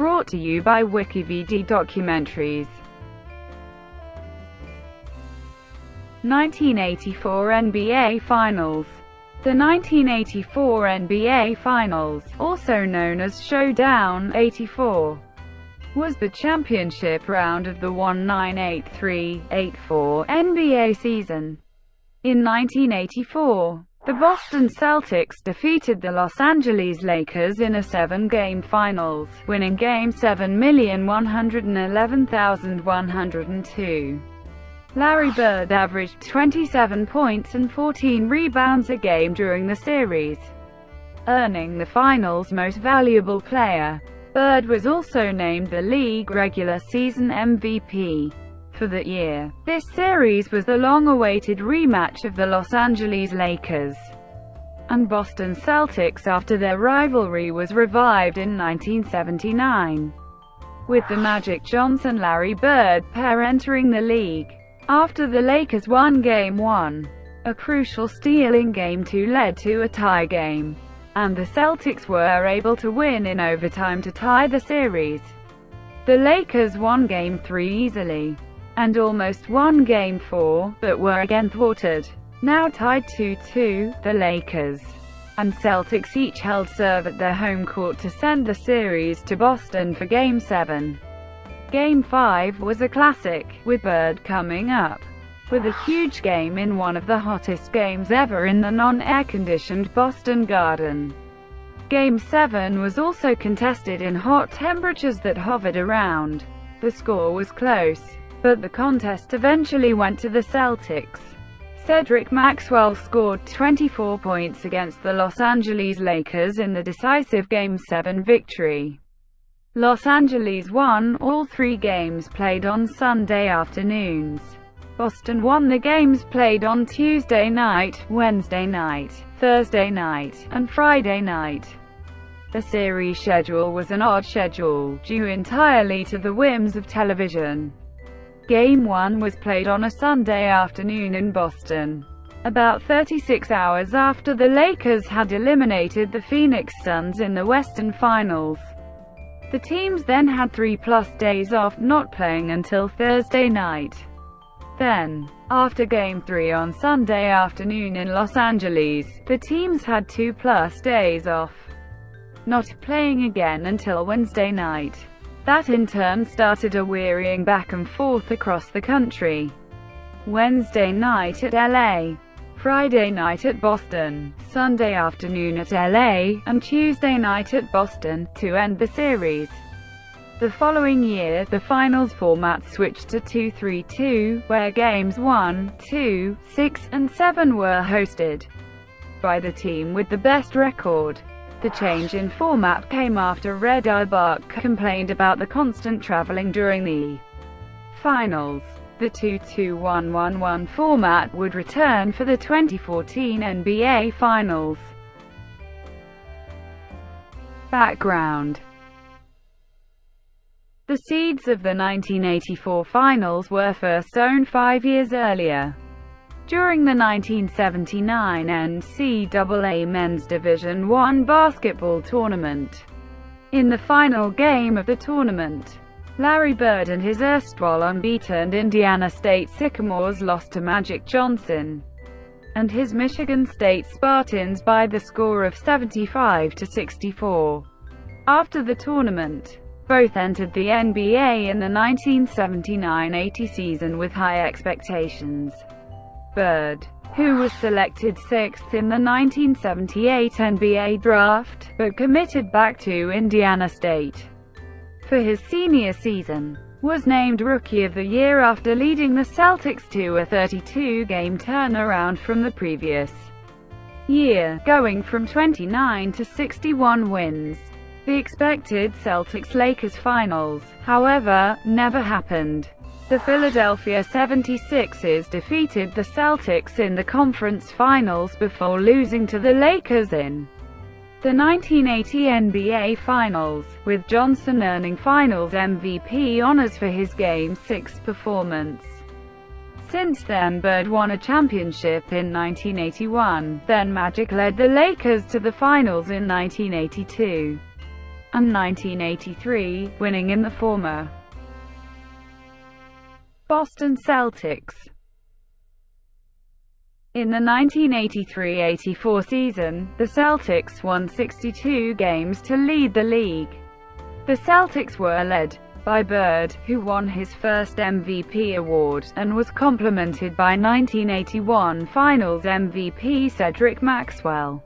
brought to you by WikiVidi Documentaries. 1984 NBA Finals. The 1984 NBA Finals, also known as Showdown '84, was the championship round of the 1983-84 NBA season. In 1984, the Boston Celtics defeated the Los Angeles Lakers in a 7-game finals, winning Game 7,111,102. Larry Bird averaged 27 points and 14 rebounds a game during the series, earning the finals' most valuable player. Bird was also named the league regular season MVP for that year. This series was the long-awaited rematch of the Los Angeles Lakers and Boston Celtics after their rivalry was revived in 1979, with the Magic Johnson-Larry Bird pair entering the league. After the Lakers won Game 1, a crucial steal in Game 2 led to a tie game, and the Celtics were able to win in overtime to tie the series. The Lakers won Game 3 easily, and almost won Game 4, but were again thwarted. Now tied 2-2, the Lakers and Celtics each held serve at their home court to send the series to Boston for Game 7. Game 5 was a classic, with Bird coming up with a huge game in one of the hottest games ever in the non-air-conditioned Boston Garden. Game 7 was also contested in hot temperatures that hovered around. The score was close, but the contest eventually went to the Celtics. Cedric Maxwell scored 24 points against the Los Angeles Lakers in the decisive Game 7 victory. Los Angeles won all 3 games played on Sunday afternoons. Boston won the games played on Tuesday night, Wednesday night, Thursday night, and Friday night. The series schedule was an odd schedule, due entirely to the whims of television. Game 1 was played on a Sunday afternoon in Boston, about 36 hours after the Lakers had eliminated the Phoenix Suns in the Western Finals. The teams then had 3+ days off, not playing until Thursday night. Then, after Game 3 on Sunday afternoon in Los Angeles, the teams had 2+ days off, not playing again until Wednesday night. That in turn started a wearying back and forth across the country. Wednesday night at LA, Friday night at Boston, Sunday afternoon at LA, and Tuesday night at Boston, to end the series. The following year, the finals format switched to 2-3-2, where games 1, 2, 6, and 7 were hosted by the team with the best record. The change in format came after Red Auerbach complained about the constant traveling during the finals. The 2-2-1-1-1 format would return for the 2014 NBA Finals. Background. The seeds of the 1984 Finals were first sown 5 years earlier, during the 1979 NCAA Men's Division I basketball tournament. In the final game of the tournament, Larry Bird and his erstwhile unbeaten Indiana State Sycamores lost to Magic Johnson and his Michigan State Spartans by the score of 75-64. After the tournament, both entered the NBA in the 1979-80 season with high expectations. Bird, who was selected 6th in the 1978 NBA draft, but committed back to Indiana State for his senior season, was named Rookie of the Year after leading the Celtics to a 32-game turnaround from the previous year, going from 29 to 61 wins. The expected Celtics-Lakers finals, however, never happened. The Philadelphia 76ers defeated the Celtics in the conference finals before losing to the Lakers in the 1980 NBA Finals, with Johnson earning Finals MVP honors for his Game 6 performance. Since then, Bird won a championship in 1981, then Magic led the Lakers to the finals in 1982. and 1983, winning in the former. Boston Celtics. In the 1983-84 season, the Celtics won 62 games to lead the league. The Celtics were led by Bird, who won his first MVP award, and was complemented by 1981 Finals MVP Cedric Maxwell,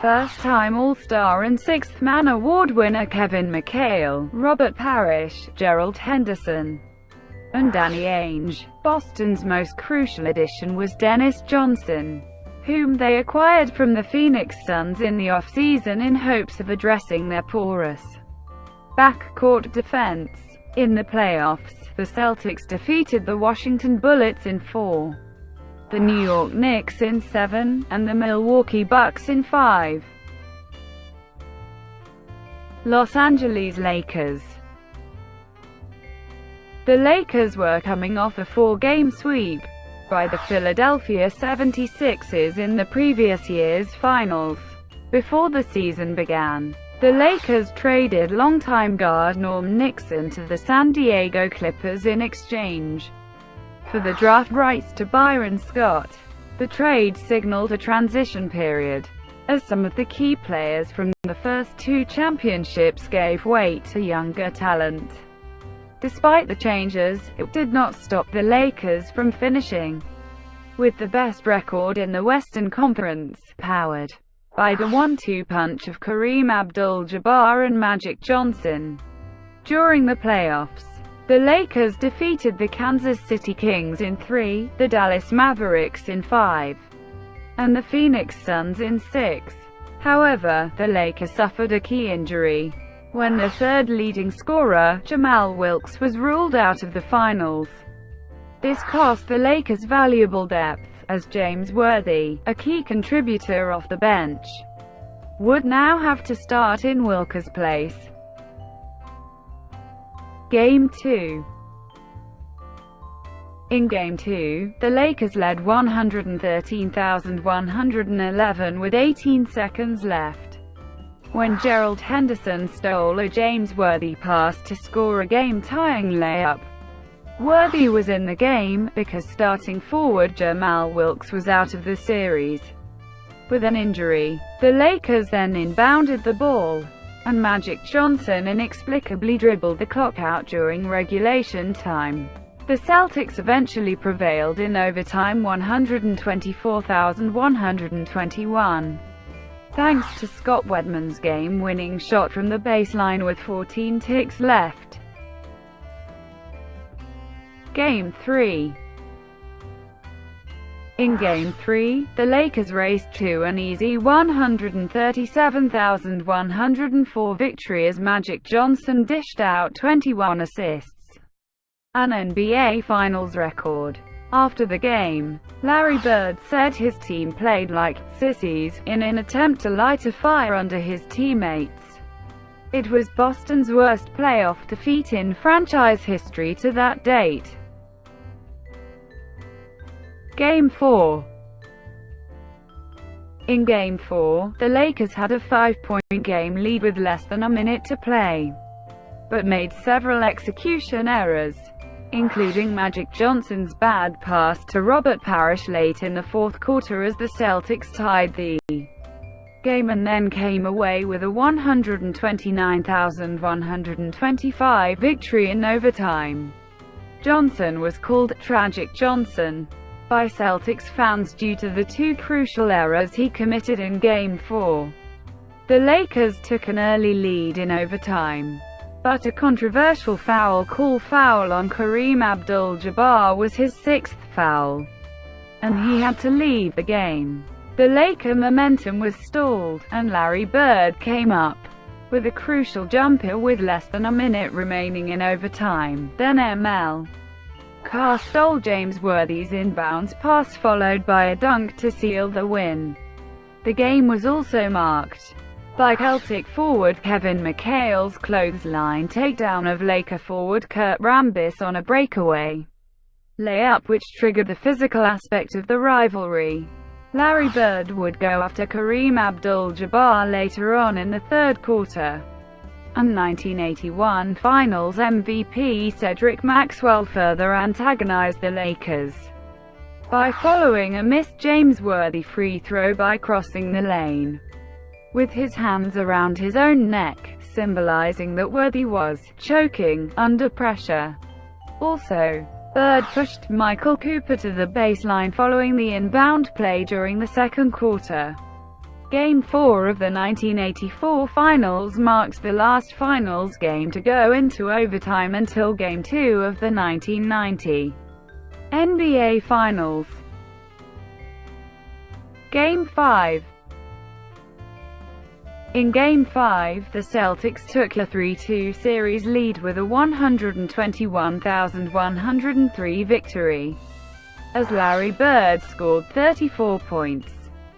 first-time All-Star and Sixth-Man Award winner Kevin McHale, Robert Parrish, Gerald Henderson, and Danny Ainge. Boston's most crucial addition was Dennis Johnson, whom they acquired from the Phoenix Suns in the off-season in hopes of addressing their porous backcourt defense. In the playoffs, the Celtics defeated the Washington Bullets in 4, the New York Knicks in 7, and the Milwaukee Bucks in 5. Los Angeles Lakers. The Lakers were coming off a 4-game sweep by the Philadelphia 76ers in the previous year's finals. Before the season began, the Lakers traded longtime guard Norm Nixon to the San Diego Clippers in exchange for the draft rights to Byron Scott. The trade signaled a transition period, as some of the key players from the first 2 championships gave way to younger talent. Despite the changes, it did not stop the Lakers from finishing with the best record in the Western Conference, powered by the 1-2 punch of Kareem Abdul-Jabbar and Magic Johnson. During the playoffs, the Lakers defeated the Kansas City Kings in 3, the Dallas Mavericks in 5, and the Phoenix Suns in 6. However, the Lakers suffered a key injury when their third leading scorer, Jamal Wilkes, was ruled out of the finals. This cost the Lakers valuable depth, as James Worthy, a key contributor off the bench, would now have to start in Wilkes' place. Game 2. In Game 2, the Lakers led 113,111 with 18 seconds left, when Gerald Henderson stole a James Worthy pass to score a game-tying layup. Worthy was in the game, because starting forward Jamal Wilkes was out of the series with an injury. The Lakers then inbounded the ball, and Magic Johnson inexplicably dribbled the clock out during regulation time. The Celtics eventually prevailed in overtime 124,121. Thanks to Scott Wedman's game-winning shot from the baseline with 14 ticks left. Game 3. In Game 3, the Lakers raced to an easy 137,104 victory as Magic Johnson dished out 21 assists, an NBA Finals record. After the game, Larry Bird said his team played like sissies in an attempt to light a fire under his teammates. It was Boston's worst playoff defeat in franchise history to that date. Game 4. In Game 4, the Lakers had a 5-point game lead with less than a minute to play, but made several execution errors, including Magic Johnson's bad pass to Robert Parrish late in the fourth quarter as the Celtics tied the game and then came away with a 129,125 victory in overtime. Johnson was called Tragic Johnson by Celtics fans due to the 2 crucial errors he committed in Game 4. The Lakers took an early lead in overtime, but a controversial foul on Kareem Abdul-Jabbar was his 6th foul, and he had to leave the game. The Laker momentum was stalled, and Larry Bird came up with a crucial jumper with less than a minute remaining in overtime. Then ML Carr stole James Worthy's inbounds pass followed by a dunk to seal the win. The game was also marked by Celtic forward Kevin McHale's clothesline takedown of Laker forward Kurt Rambis on a breakaway layup which triggered the physical aspect of the rivalry. Larry Bird would go after Kareem Abdul-Jabbar later on in the third quarter, and 1981 Finals MVP Cedric Maxwell further antagonized the Lakers by following a missed James Worthy free throw by crossing the lane with his hands around his own neck, symbolizing that Worthy was choking under pressure. Also, Bird pushed Michael Cooper to the baseline following the inbound play during the second quarter. Game 4 of the 1984 Finals marks the last Finals game to go into overtime until Game 2 of the 1990 NBA Finals. Game 5. In Game 5, the Celtics took a 3-2 series lead with a 121,103 victory, as Larry Bird scored 34 points.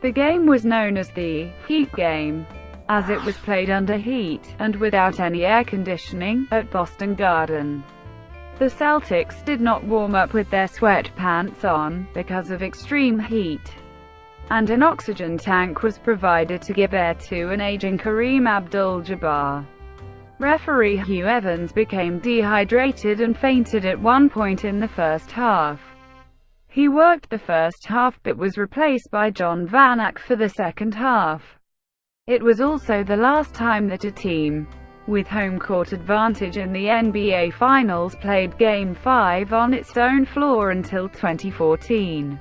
The game was known as the Heat Game, as it was played under heat, and without any air conditioning, at Boston Garden. The Celtics did not warm up with their sweatpants on, because of extreme heat, and an oxygen tank was provided to give air to an aging Kareem Abdul-Jabbar. Referee Hugh Evans became dehydrated and fainted at one point in the first half. He worked the first half but was replaced by John Vanak for the second half. It was also the last time that a team with home court advantage in the NBA Finals played Game 5 on its own floor until 2014.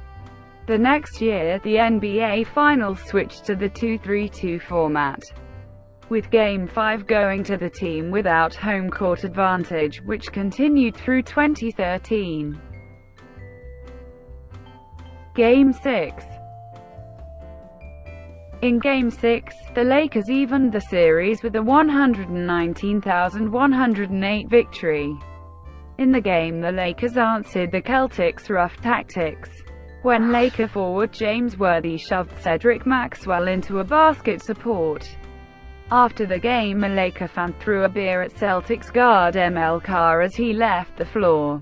The next year, the NBA Finals switched to the 2-3-2 format, with Game 5 going to the team without home court advantage, which continued through 2013. Game 6. In Game 6, the Lakers evened the series with a 119,108 victory. In the game, the Lakers answered the Celtics' rough tactics, when Laker forward James Worthy shoved Cedric Maxwell into a basket support. After the game, a Laker fan threw a beer at Celtics guard ML Carr as he left the floor,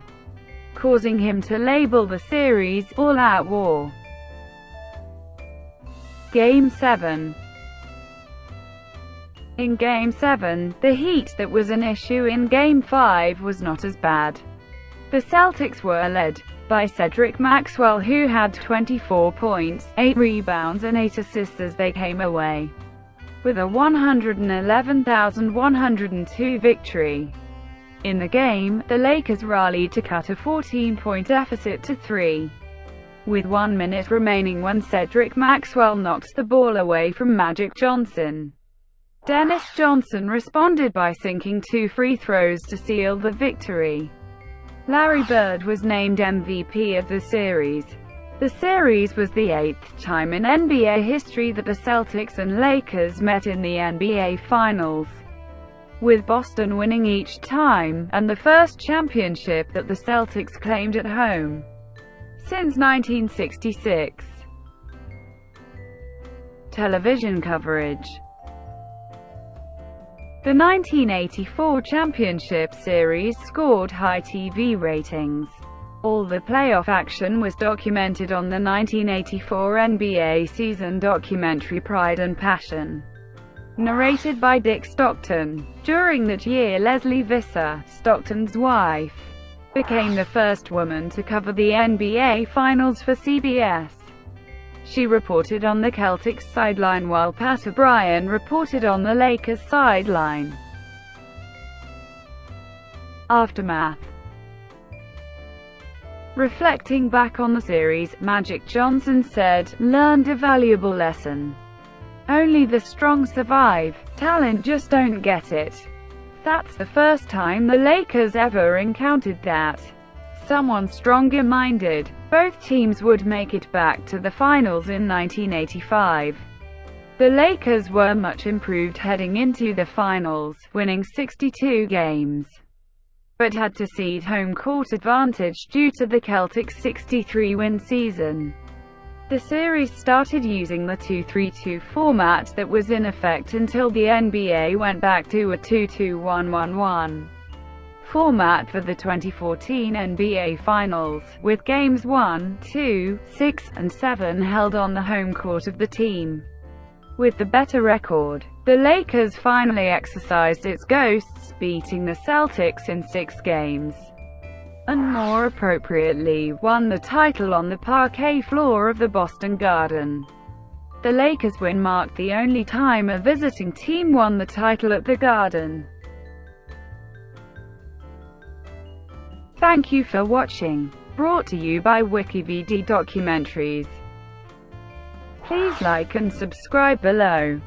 causing him to label the series "All-Out War." Game 7. In Game 7, the heat that was an issue in Game 5 was not as bad. The Celtics were led by Cedric Maxwell, who had 24 points, 8 rebounds and 8 assists as they came away with a 111,102 victory. In the game, the Lakers rallied to cut a 14-point deficit to 3, with 1 minute remaining when Cedric Maxwell knocked the ball away from Magic Johnson. Dennis Johnson responded by sinking 2 free throws to seal the victory. Larry Bird was named MVP of the series. The series was the 8th time in NBA history that the Celtics and Lakers met in the NBA Finals, with Boston winning each time, and the first championship that the Celtics claimed at home since 1966. Television coverage. The 1984 championship series scored high TV ratings. All the playoff action was documented on the 1984 NBA season documentary Pride and Passion, narrated by Dick Stockton. During that year, Leslie Visser, Stockton's wife, became the first woman to cover the NBA Finals for CBS. She reported on the Celtics sideline while Pat O'Brien reported on the Lakers sideline. Aftermath. Reflecting back on the series, Magic Johnson said, "Learned a valuable lesson. Only the strong survive. Talent just don't get it. That's the first time the Lakers ever encountered that. Someone stronger-minded. Both teams would make it back to the finals in 1985. The Lakers were much improved heading into the finals, winning 62 games, but had to cede home court advantage due to the Celtics' 63-win season. The series started using the 2-3-2 format that was in effect until the NBA went back to a 2-2-1-1-1 format for the 2014 NBA Finals, with games 1, 2, 6, and 7 held on the home court of the team with the better record. The Lakers finally exercised its ghosts, beating the Celtics in 6 games, and more appropriately, won the title on the parquet floor of the Boston Garden. The Lakers' win marked the only time a visiting team won the title at the Garden. Thank you for watching. Brought to you by WikiVidi Documentaries. Please like and subscribe below.